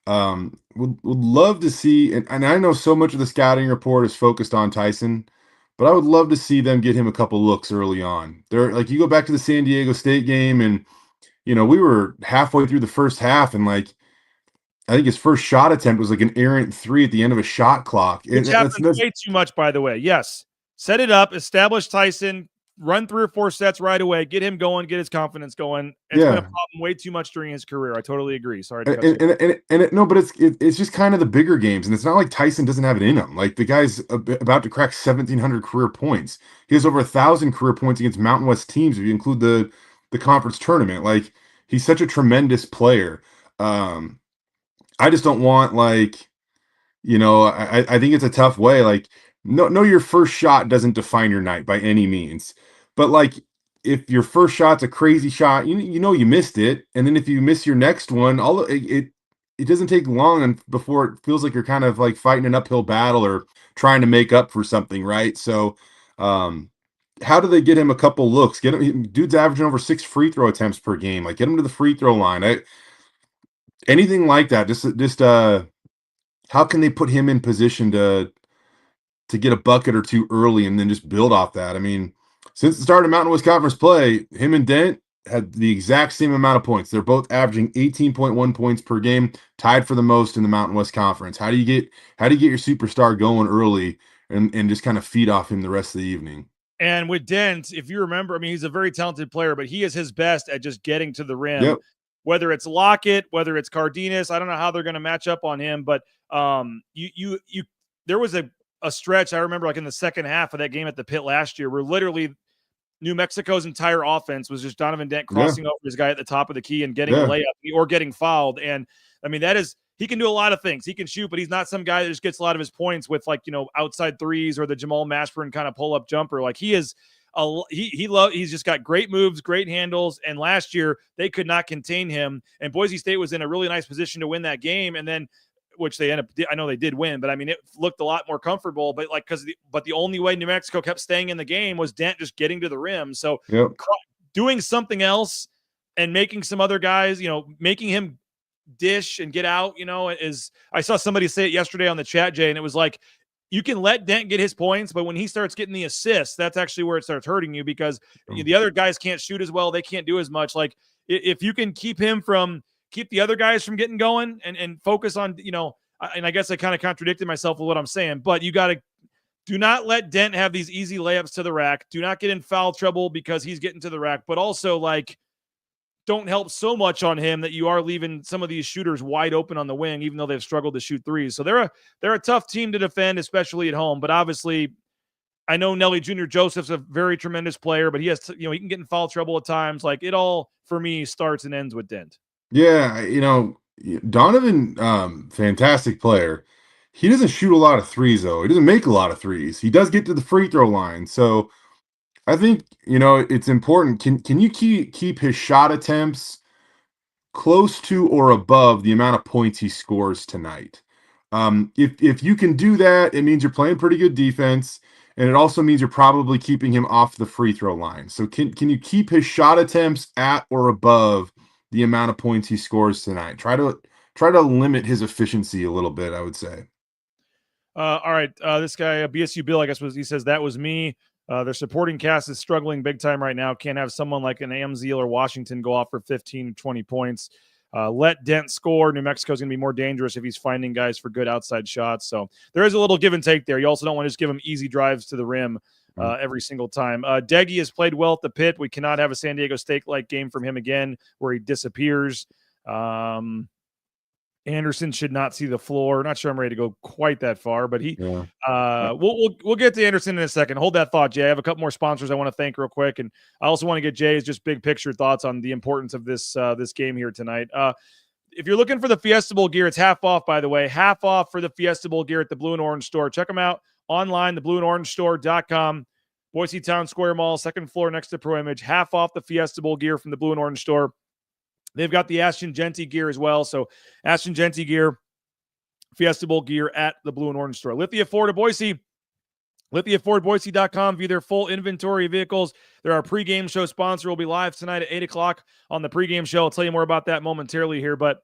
would love to see, and I know so much of the scouting report is focused on Tyson, but I would love to see them get him a couple looks early on. You go back to the San Diego State game, and we were halfway through the first half, and I think his first shot attempt was an errant 3 at the end of a shot clock. Which happens way too much, by the way. Yes, set it up, establish Tyson, run 3 or 4 sets right away, get him going, get his confidence going. It's been a problem way too much during his career. I totally agree. Sorry to cut you. No, but it's just kind of the bigger games, and it's not like Tyson doesn't have it in him. The guy's about to crack 1,700 career points. He has over 1,000 career points against Mountain West teams if you include the conference tournament. He's such a tremendous player. I just don't want I think it's a tough way. No, your first shot doesn't define your night by any means. But if your first shot's a crazy shot, you missed it, and then if you miss your next one, it doesn't take long before it feels like you're kind of fighting an uphill battle or trying to make up for something, right? So, how do they get him a couple looks? Dude's averaging over 6 free throw attempts per game. Get him to the free throw line. Anything like that. Just how can they put him in position to get a bucket or 2 early and then just build off that? I mean, since the start of Mountain West Conference play, him and Dent had the exact same amount of points. They're both averaging 18.1 points per game, tied for the most in the Mountain West Conference. How do you get your superstar going early and just kind of feed off him the rest of the evening? And with Dent, if you remember, he's a very talented player, but he is his best at just getting to the rim. Yep. Whether it's Lockett, whether it's Cardenas, I don't know how they're going to match up on him, but there was a stretch I remember in the second half of that game at the pit last year where literally New Mexico's entire offense was just Donovan Dent crossing over his guy at the top of the key and getting a layup or getting fouled. And he can do a lot of things. He can shoot, but he's not some guy that just gets a lot of his points with outside threes or the Jamal Mashburn kind of pull up jumper. He is he's just got great moves, great handles. And last year they could not contain him. And Boise State was in a really nice position to win that game. And then, which they end up, I know they did win, but it looked a lot more comfortable. But the only way New Mexico kept staying in the game was Dent just getting to the rim. So doing something else and making some other guys, making him dish and get out, is, I saw somebody say it yesterday on the chat, Jay, and it was you can let Dent get his points, but when he starts getting the assists, that's actually where it starts hurting you because the other guys can't shoot as well. They can't do as much. If you can keep the other guys from getting going and focus on, and I guess I kind of contradicted myself with what I'm saying, but you got to do not let Dent have these easy layups to the rack. Do not get in foul trouble because he's getting to the rack, but also like don't help so much on him that you are leaving some of these shooters wide open on the wing, even though they've struggled to shoot threes. So they're a tough team to defend, especially at home. But obviously, I know Nelly Jr. Joseph's a very tremendous player, but he has to, he can get in foul trouble at times. Like it all for me starts and ends with Dent. Yeah, Donovan, fantastic player. He doesn't shoot a lot of threes though. He doesn't make a lot of threes. He does get to the free throw line. So I think, it's important. Can you keep his shot attempts close to or above the amount of points he scores tonight? If you can do that, it means you're playing pretty good defense, and it also means you're probably keeping him off the free throw line. So can you keep his shot attempts at or above the amount of points he scores tonight? Try to limit his efficiency a little bit, I would say. All right, this guy BSU Bill, I guess he says that was me. Their supporting cast is struggling big time right now. Can't have someone like an Amzil or Washington go off for 15 to 20 points. Let Dent score. New Mexico is going to be more dangerous if he's finding guys for good outside shots. So there is a little give and take there. You also don't want to just give him easy drives to the rim every single time. Deggy has played well at the pit. We cannot have a San Diego State-like game from him again where he disappears. Anderson should not see the floor. Not sure I'm ready to go quite that far, but we'll get to Anderson in a second. Hold that thought, Jay. I have a couple more sponsors I want to thank real quick, and I also want to get Jay's just big picture thoughts on the importance of this game here tonight. If you're looking for the Fiesta Bowl gear, it's half off, by the way. Half off for the Fiesta Bowl gear at the Blue and Orange store. Check them out online, theblueandorangestore.com. Boise Town Square Mall, second floor next to Pro Image. Half off the Fiesta Bowl gear from the Blue and Orange store. They've got the Ashton Genty gear as well. So Ashton Genty gear, Fiesta Bowl gear at the Blue and Orange store. Lithia Ford of Boise, LithiaFordBoise.com. View their full inventory of vehicles. They're our pregame show sponsor. Will be live tonight at 8 o'clock on the pregame show. I'll tell you more about that momentarily here, but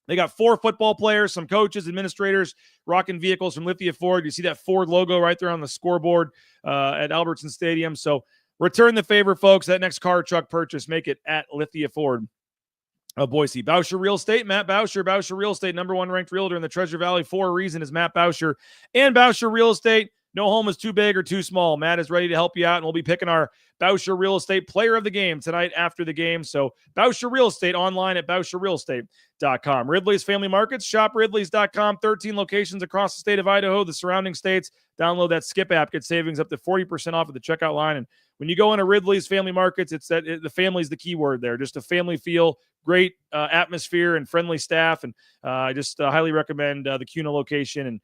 they got 4 football players, some coaches, administrators, rocking vehicles from Lithia Ford. You see that Ford logo right there on the scoreboard at Albertson Stadium. So return the favor, folks. That next car truck purchase, make it at Lithia Ford of Boise. Bousher Real Estate, Matt Bousher. Bousher Real Estate, #1 ranked realtor in the Treasure Valley for a reason is Matt Bousher. And Bousher Real Estate, no home is too big or too small. Matt is ready to help you out, and we'll be picking our Bousher Real Estate player of the game tonight after the game. So Bousher Real Estate online at BousherRealEstate.com. Ridley's Family Markets, shop Ridley's.com. 13 locations across the state of Idaho, the surrounding states. Download that Skip app, get savings up to 40% off at the checkout line. And when you go into Ridley's Family Markets, the family's the key word there. Just a family feel, great atmosphere and friendly staff. And I just highly recommend the Kuna location. And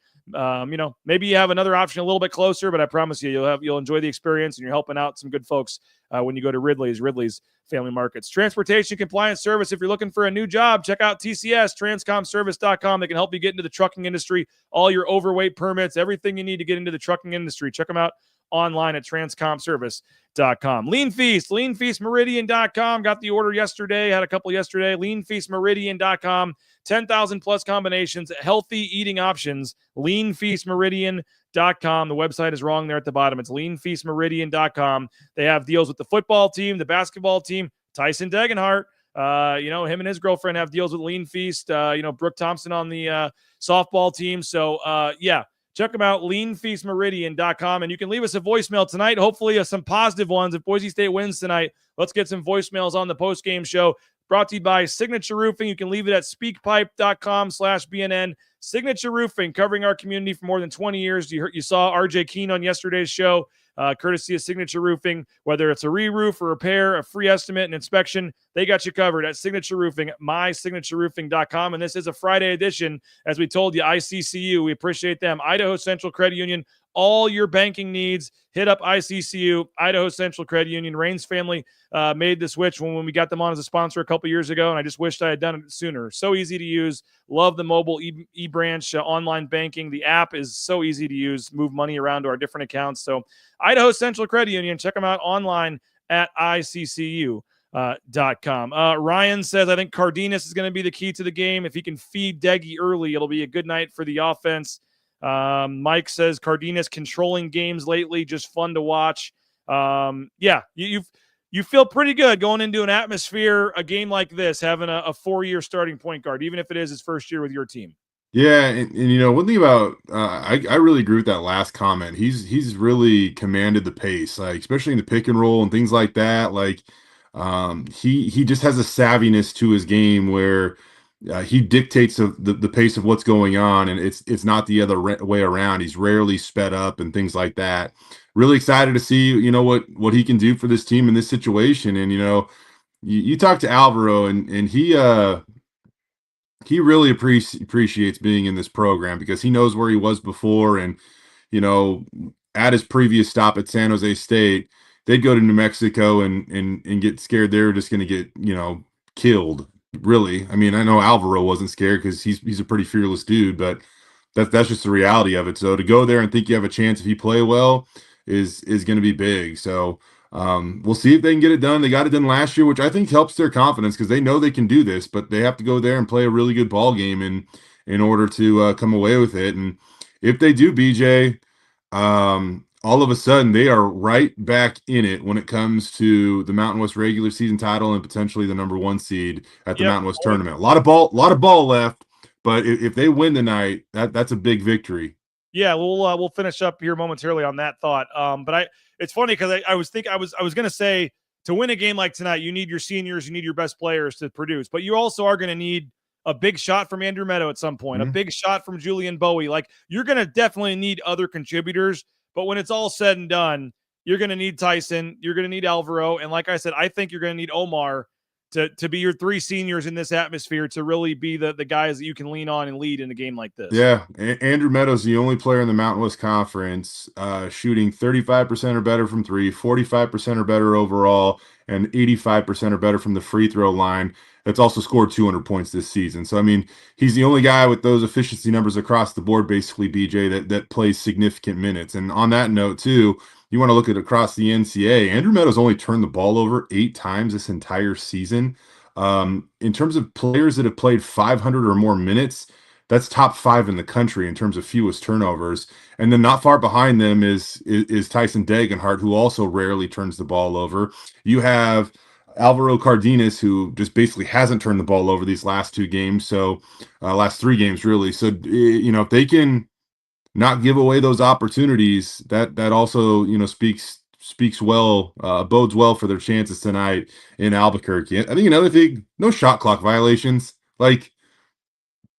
maybe you have another option a little bit closer, but I promise you, you'll enjoy the experience, and you're helping out some good folks when you go to Ridley's Family Markets. Transportation compliance service. If you're looking for a new job, check out TCS, transcomservice.com. They can help you get into the trucking industry, all your overweight permits, everything you need to get into the trucking industry. Check them out online at transcomservice.com. Lean Feast, leanfeastmeridian.com. Got the order yesterday, had a couple yesterday. Leanfeastmeridian.com. 10,000 plus combinations, healthy eating options. Leanfeastmeridian.com. The website is wrong there at the bottom. It's leanfeastmeridian.com. They have deals with the football team, the basketball team, Tyson Degenhart. Him and his girlfriend have deals with Lean Feast. Brooke Thompson on the softball team. So, check them out, leanfeastmeridian.com. And you can leave us a voicemail tonight, hopefully some positive ones. If Boise State wins tonight, let's get some voicemails on the postgame show. Brought to you by Signature Roofing. You can leave it at speakpipe.com/BNN. Signature Roofing, covering our community for more than 20 years. You saw RJ Keene on yesterday's show, courtesy of Signature Roofing. Whether it's a re-roof, a repair, a free estimate, an inspection, they got you covered at Signature Roofing, mysignatureroofing.com. And this is a Friday edition. As we told you, ICCU, we appreciate them. Idaho Central Credit Union, all your banking needs, hit up ICCU, Idaho Central Credit Union. Rain's family made the switch when we got them on as a sponsor a couple years ago, and I just wished I had done it sooner. So easy to use. Love the mobile e-branch online banking. The app is so easy to use. Move money around to our different accounts. So Idaho Central Credit Union, check them out online at ICCU.com. Ryan says, I think Cardenas is going to be the key to the game. If he can feed Deggy early, it'll be a good night for the offense. Mike says Cardenas controlling games lately, just fun to watch. You feel pretty good going into an atmosphere, a game like this, having a 4-year starting point guard, even if it is his first year with your team. Yeah, and one thing about I really agree with that last comment. He's really commanded the pace, like especially in the pick and roll and things like that. Like he just has a savviness to his game where he dictates the pace of what's going on, and it's not the other way around. He's rarely sped up and things like that. Really excited to see what he can do for this team in this situation. And you talk to Alvaro, and he really appreciates being in this program because he knows where he was before. And you know at his previous stop at San Jose State, they'd go to New Mexico and get scared they were just going to get killed. Really, I mean, I know Alvaro wasn't scared because he's a pretty fearless dude, but that's just the reality of it. So to go there and think you have a chance if you play well is going to be big. So we'll see if they can get it done. They got it done last year, which I think helps their confidence because they know they can do this, but they have to go there and play a really good ball game in order to come away with it. And if they do, BJ, all of a sudden they are right back in it when it comes to the Mountain West regular season title and potentially the number 1 seed at the Mountain West tournament. A lot of ball left, but if they win tonight, that's a big victory. Yeah, we'll finish up here momentarily on that thought. But it's funny because I was going to say to win a game like tonight, you need your seniors, you need your best players to produce, but you also are going to need a big shot from Andrew Meadow at some point, a big shot from Julian Bowie. Like you're going to definitely need other contributors, but when it's all said and done, you're going to need Tyson, you're going to need Alvaro, and like I said, I think you're going to need Omar to be your 3 seniors in this atmosphere to really be the guys that you can lean on and lead in a game like this. Yeah, Andrew Meadows, the only player in the Mountain West Conference shooting 35% or better from 3, 45% or better overall, and 85% or better from the free throw line. That's also scored 200 points this season. So, I mean, he's the only guy with those efficiency numbers across the board, basically, BJ, that plays significant minutes. And on that note, too, you want to look at across the NCAA, Andrew Meadows only turned the ball over 8 times this entire season. In terms of players that have played 500 or more minutes, that's top 5 in the country in terms of fewest turnovers. And then not far behind them is Tyson Degenhart, who also rarely turns the ball over. You have Alvaro Cardenas, who just basically hasn't turned the ball over these last 2 games. So last 3 games, really. So, if they can not give away those opportunities, that also, speaks well, bodes well for their chances tonight in Albuquerque. I think another thing, no shot clock violations. Like,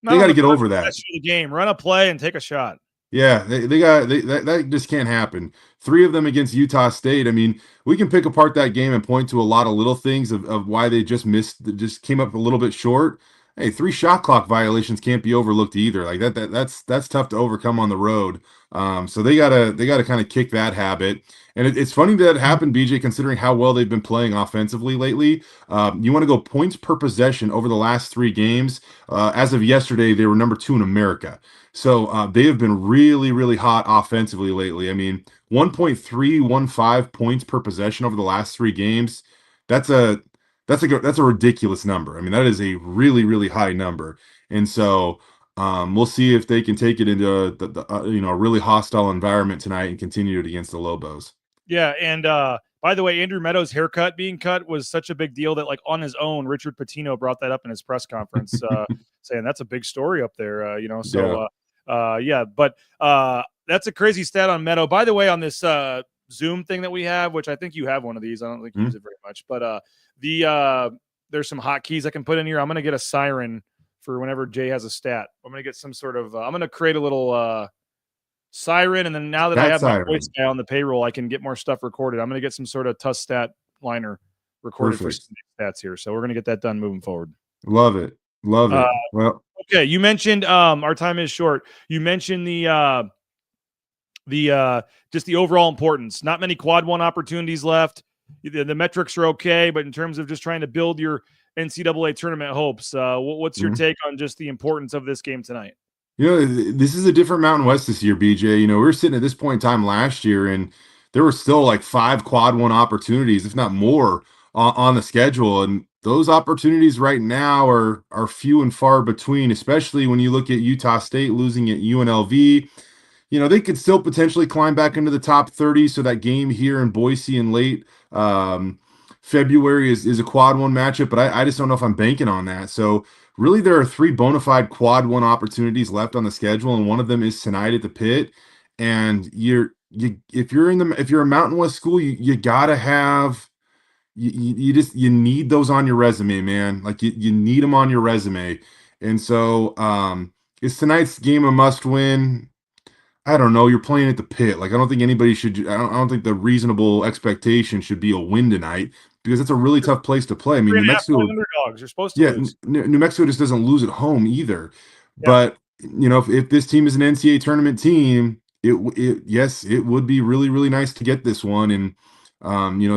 they got to get over that. The game, run a play and take a shot. Yeah, that just can't happen. 3 of them against Utah State. I mean, we can pick apart that game and point to a lot of little things of why they just came up a little bit short. Hey, 3 shot clock violations can't be overlooked either. Like that's tough to overcome on the road. So they gotta kind of kick that habit. And it's funny that it happened, BJ, considering how well they've been playing offensively lately. You want to go points per possession over the last 3 games. As of yesterday, they were number 2 in America. So they have been really, really hot offensively lately. I mean, 1.315 points per possession over the last 3 games. That's a ridiculous number. I mean, that is a really, really high number. And so we'll see if they can take it into a really hostile environment tonight and continue it against the Lobos. Yeah, and by the way, Andrew Meadows' haircut being cut was such a big deal that, like, on his own, Richard Pitino brought that up in his press conference, saying that's a big story up there. But that's a crazy stat on Meadow. By the way, on this Zoom thing that we have, which I think you have one of these. I don't think you use it very much, but there's some hotkeys I can put in here. I'm going to get a siren for whenever Jay has a stat. I'm going to get some sort of I'm going to create a little siren, and then now that I have my voice guy on the payroll, I can get more stuff recorded. I'm going to get some sort of Tust stat liner recorded for stats here. So we're going to get that done moving forward. Love it. Well, okay. You mentioned our time is short. You mentioned the just the overall importance. Not many quad 1 opportunities left. The metrics are okay, but in terms of just trying to build your NCAA tournament hopes, what's your take on just the importance of this game tonight? This is a different Mountain West this year, BJ. We were sitting at this point in time last year, and there were still like 5 quad 1 opportunities, if not more, on the schedule. And those opportunities right now are few and far between, especially when you look at Utah State losing at UNLV. They could still potentially climb back into the top 30. So that game here in Boise in late February is a quad one matchup, but I just don't know if I'm banking on that. So really, there are 3 bona fide quad one opportunities left on the schedule, and one of them is tonight at the Pit. And if you're a Mountain West school, you gotta have you need those on your resume, man. Like you need them on your resume. And so is tonight's game a must win? I don't know. You're playing at the Pit. Like I don't think anybody should. I don't think the reasonable expectation should be a win tonight because it's a really tough place to play. I mean, New 3.5 Mexico. point underdogs. You're supposed to Yeah, lose. New Mexico just doesn't lose at home either. Yeah. But if this team is an NCAA tournament team, yes, it would be really really nice to get this one and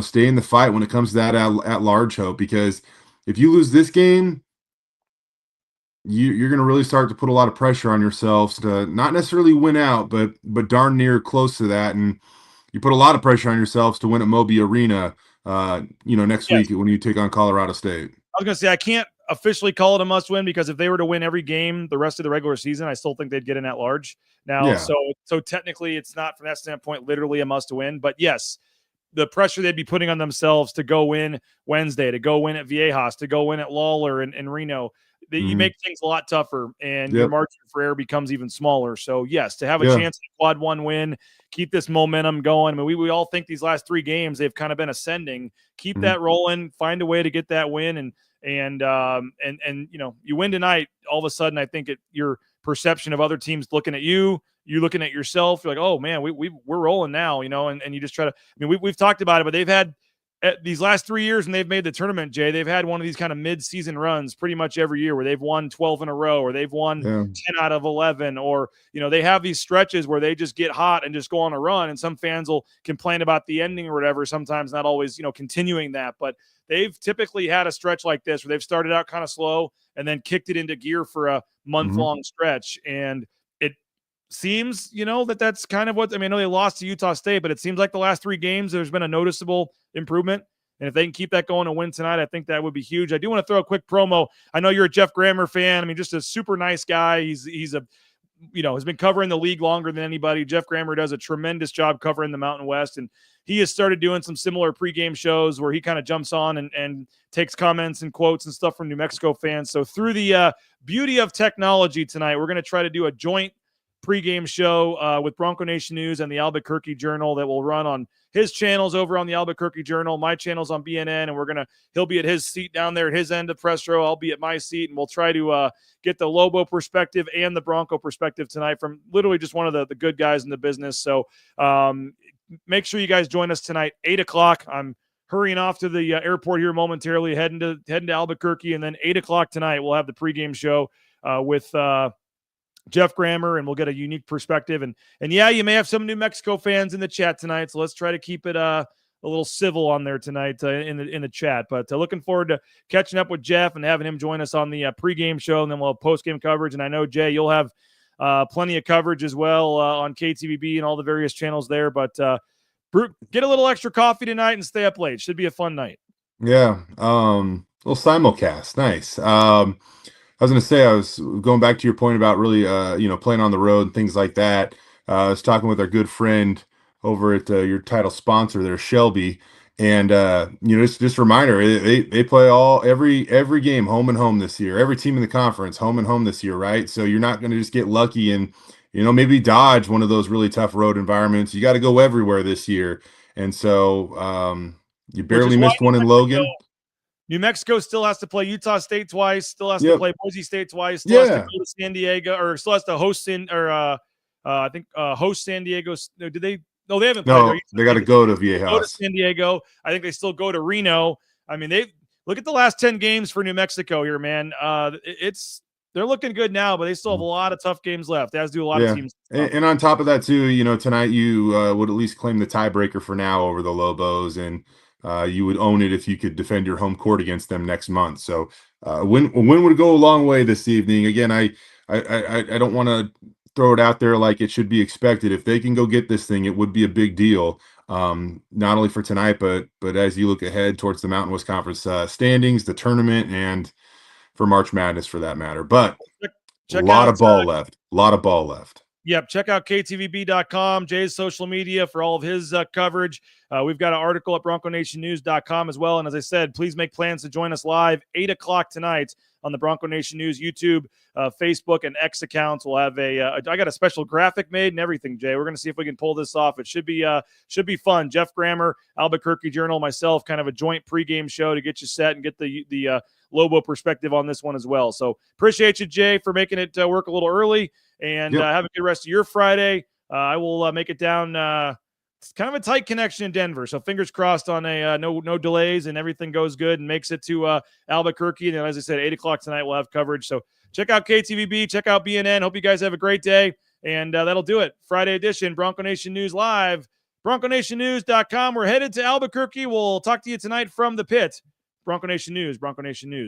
stay in the fight when it comes to that at large hope, because if you lose this game, you're going to really start to put a lot of pressure on yourselves to not necessarily win out, but darn near close to that, and you put a lot of pressure on yourselves to win at Moby Arena, next week when you take on Colorado State. I was going to say I can't officially call it a must win because if they were to win every game the rest of the regular season, I still think they'd get in at large. Now, Yeah. so technically, it's not from that standpoint literally a must win, but yes. The pressure they'd be putting on themselves to go win Wednesday, to go win at Viejas, to go win at Lawler and Reno. You make things a lot tougher, and your margin for error becomes even smaller. So, yes, to have a chance at a quad one win, keep this momentum going. I mean, we all think these last 3 games, they've kind of been ascending. Keep that rolling. Find a way to get that win. And you win tonight, all of a sudden, I think your perception of other teams looking at you looking at yourself, you're like, oh man, we're rolling now, and you just try to, I mean, we've talked about it, but they've had these last 3 years and they've made the tournament, Jay, they've had one of these kind of mid-season runs pretty much every year where they've won 12 in a row, or they've won 10 out of 11, or, they have these stretches where they just get hot and just go on a run. And some fans will complain about the ending or whatever, sometimes not always, continuing that, but they've typically had a stretch like this where they've started out kind of slow and then kicked it into gear for a month-long stretch. And seems, that's kind of what, I mean, I know they lost to Utah State, but it seems like the last 3 games, there's been a noticeable improvement. And if they can keep that going and win tonight, I think that would be huge. I do want to throw a quick promo. I know you're a Jeff Grammer fan. I mean, just a super nice guy. He's has been covering the league longer than anybody. Jeff Grammer does a tremendous job covering the Mountain West. And he has started doing some similar pregame shows where he kind of jumps on and takes comments and quotes and stuff from New Mexico fans. So through the beauty of technology tonight, we're going to try to do a joint pregame show with Bronco Nation News and the Albuquerque Journal that will run on his channels over on the Albuquerque Journal, my channel's on BNN, and he'll be at his seat down there at his end of the press row. I'll be at my seat, and we'll try to get the Lobo perspective and the Bronco perspective tonight from literally just one of the good guys in the business. So make sure you guys join us tonight, 8:00. I'm hurrying off to the airport here momentarily, heading to Albuquerque, and then 8:00 tonight we'll have the pregame show with Jeff Grammer, and we'll get a unique perspective. And yeah, you may have some New Mexico fans in the chat tonight, so let's try to keep it a little civil on there tonight in the chat. But looking forward to catching up with Jeff and having him join us on the pregame show, and then we'll have postgame coverage. And I know, Jay, you'll have plenty of coverage as well on KTVB and all the various channels there. But get a little extra coffee tonight and stay up late. Should be a fun night. Yeah, little simulcast, nice. I was going to say, I was going back to your point about really, playing on the road and things like that. I was talking with our good friend over at your title sponsor there, Shelby, and just a reminder, they play every game home and home this year. Every team in the conference home and home this year, right? So you're not going to just get lucky and maybe dodge one of those really tough road environments. You got to go everywhere this year, and so you barely missed one in Logan. New Mexico still has to play Utah State twice, still has to play Boise State twice, still has to go to San Diego, or still has to host host San Diego. Did they? No, they haven't played. No, they got to go to Viejas. Go to San Diego. I think they still go to Reno. I mean, look at the last 10 games for New Mexico here, man. They're looking good now, but they still have a lot of tough games left, as do a lot of teams. And on top of that, too, tonight you would at least claim the tiebreaker for now over the Lobos, and you would own it if you could defend your home court against them next month. So a win would go a long way this evening. Again, I don't want to throw it out there like it should be expected. If they can go get this thing, it would be a big deal, not only for tonight, but as you look ahead towards the Mountain West Conference standings, the tournament, and for March Madness for that matter. But a lot of ball left. Yep. Check out KTVB.com, Jay's social media for all of his coverage. We've got an article at BroncoNationNews.com as well. And as I said, please make plans to join us live 8 o'clock tonight on the Bronco Nation News YouTube, Facebook, and X accounts. We'll have I got a special graphic made and everything, Jay. We're going to see if we can pull this off. It should be fun. Jeff Grammer, Albuquerque Journal, myself, kind of a joint pregame show to get you set and get the Lobo perspective on this one as well. So appreciate you, Jay, for making it work a little early. And have a good rest of your Friday. I will make it down. It's kind of a tight connection in Denver, so fingers crossed on a no delays and everything goes good and makes it to Albuquerque. And as I said, 8 o'clock tonight we'll have coverage. So check out KTVB, check out BNN. Hope you guys have a great day. And that'll do it. Friday edition, Bronco Nation News Live, BroncoNationNews.com. We're headed to Albuquerque. We'll talk to you tonight from the pit. Bronco Nation News, Bronco Nation News.